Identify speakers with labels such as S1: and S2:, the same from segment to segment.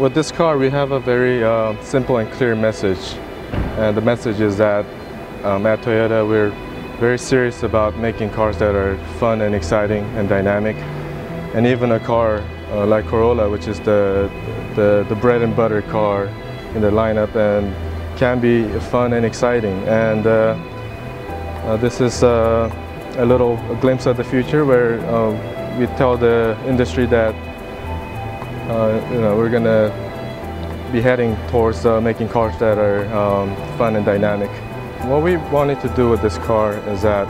S1: with this car, we have a very simple and clear message. And the message is that at Toyota, we're very serious about making cars that are fun and exciting and dynamic. And even a car like Corolla, which is the bread and butter car in the lineup, and can be fun and exciting. And this is a little glimpse of the future where we tell the industry that we're gonna be heading towards making cars that are fun and dynamic. What we wanted to do with this car is that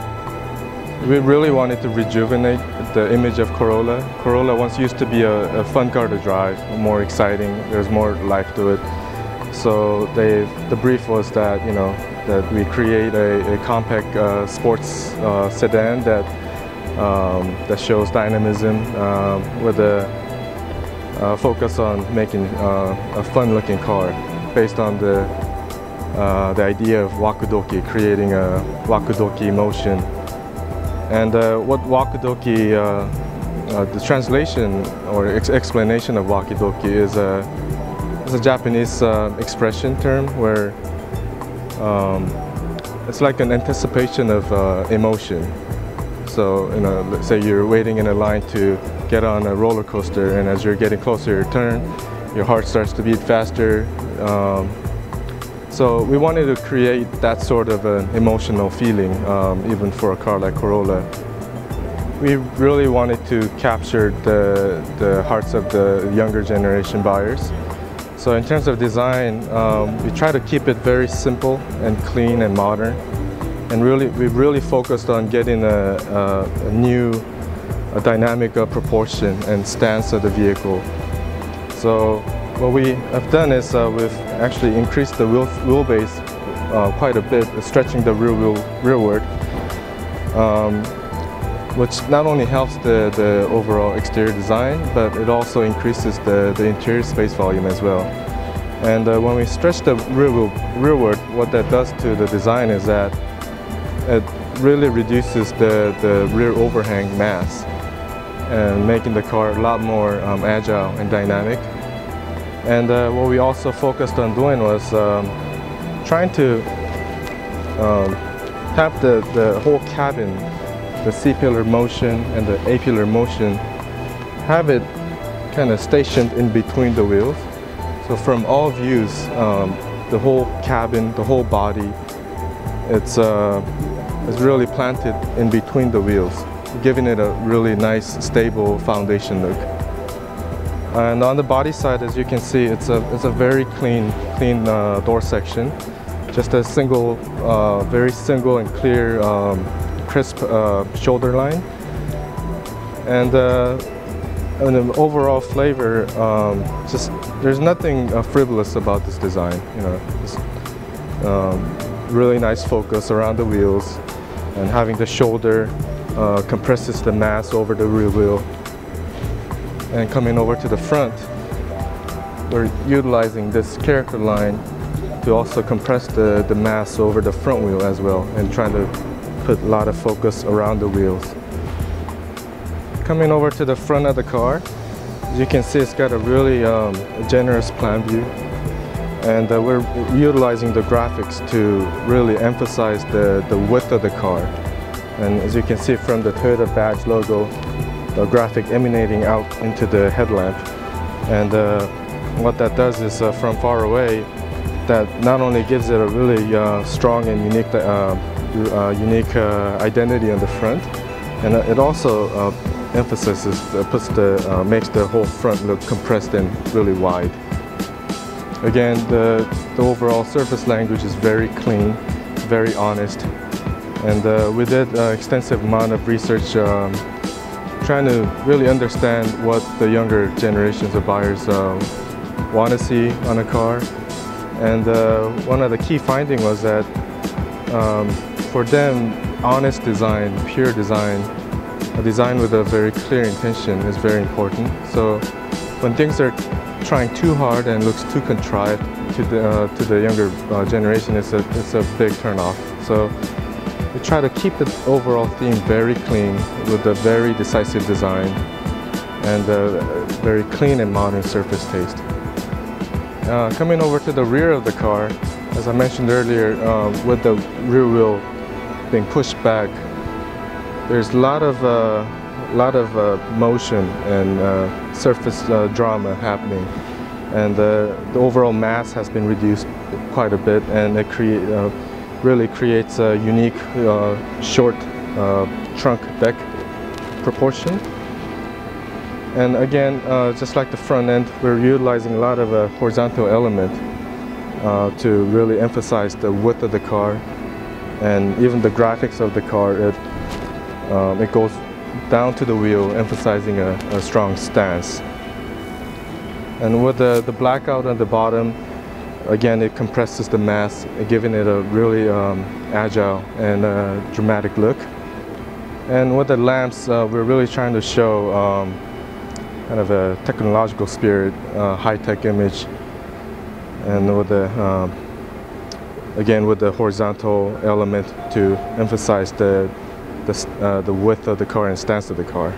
S1: we really wanted to rejuvenate the image of Corolla. Corolla once used to be a fun car to drive, more exciting. There's more life to it. So the brief was that that we create a compact sports sedan that shows dynamism with a focus on making a fun-looking car based on the idea of Wakoki, creating a Wakoki motion. And what Wakoki, the translation or explanation of Wakoki is a Japanese expression term where it's like an anticipation of emotion. So, let's say you're waiting in a line to get on a roller coaster, and as you're getting closer to your turn, your heart starts to beat faster. So we wanted to create that sort of an emotional feeling, even for a car like Corolla. We really wanted to capture the hearts of the younger generation buyers. So in terms of design, we try to keep it very simple and clean and modern. And we really focused on getting a new dynamic proportion and stance of the vehicle. So what we have done is we've actually increased the wheelbase quite a bit, stretching the rearward, which not only helps the overall exterior design, but it also increases the interior space volume as well. And when we stretch the rearward, what that does to the design is that it really reduces the rear overhang mass and making the car a lot more agile and dynamic. And what we also focused on doing was trying to have the whole cabin, the C-pillar motion and the A-pillar motion, have it kind of stationed in between the wheels. So from all views, the whole cabin, the whole body, it's really planted in between the wheels, giving it a really nice, stable foundation look. And on the body side, as you can see, it's a very clean door section. Just a single, very single and clear, crisp shoulder line. And the overall flavor, there's nothing frivolous about this design. Just, really nice focus around the wheels, and having the shoulder compresses the mass over the rear wheel. And coming over to the front, we're utilizing this character line to also compress the mass over the front wheel as well, and trying to put a lot of focus around the wheels. Coming over to the front of the car, as you can see, it's got a really generous plan view. And we're utilizing the graphics to really emphasize the width of the car. And as you can see from the Toyota badge logo, the graphic emanating out into the headlamp. And what that does is from far away, that not only gives it a really strong and unique identity on the front, and it also emphasizes, makes the whole front look compressed and really wide. Again, the overall surface language is very clean, very honest, and we did an extensive amount of research trying to really understand what the younger generations of buyers want to see on a car. And one of the key findings was that for them, honest design, pure design, a design with a very clear intention is very important. So when things are trying too hard and looks too contrived to the younger generation, it's a big turnoff. So we try to keep the overall theme very clean with a very decisive design and a very clean and modern surface taste. Coming over to the rear of the car, as I mentioned earlier, with the rear wheel being pushed back, there's a lot of motion and surface drama happening, and the overall mass has been reduced quite a bit, and it really creates a unique short trunk deck proportion. And again, just like the front end, we're utilizing a lot of horizontal element to really emphasize the width of the car, and even the graphics of the car. It goes down to the wheel, emphasizing a strong stance. And with the blackout on the bottom, again, it compresses the mass, giving it a really agile and dramatic look. And with the lamps, we're really trying to show kind of a technological spirit, high-tech image, and with the again with the horizontal element to emphasize the width of the car and stance of the car.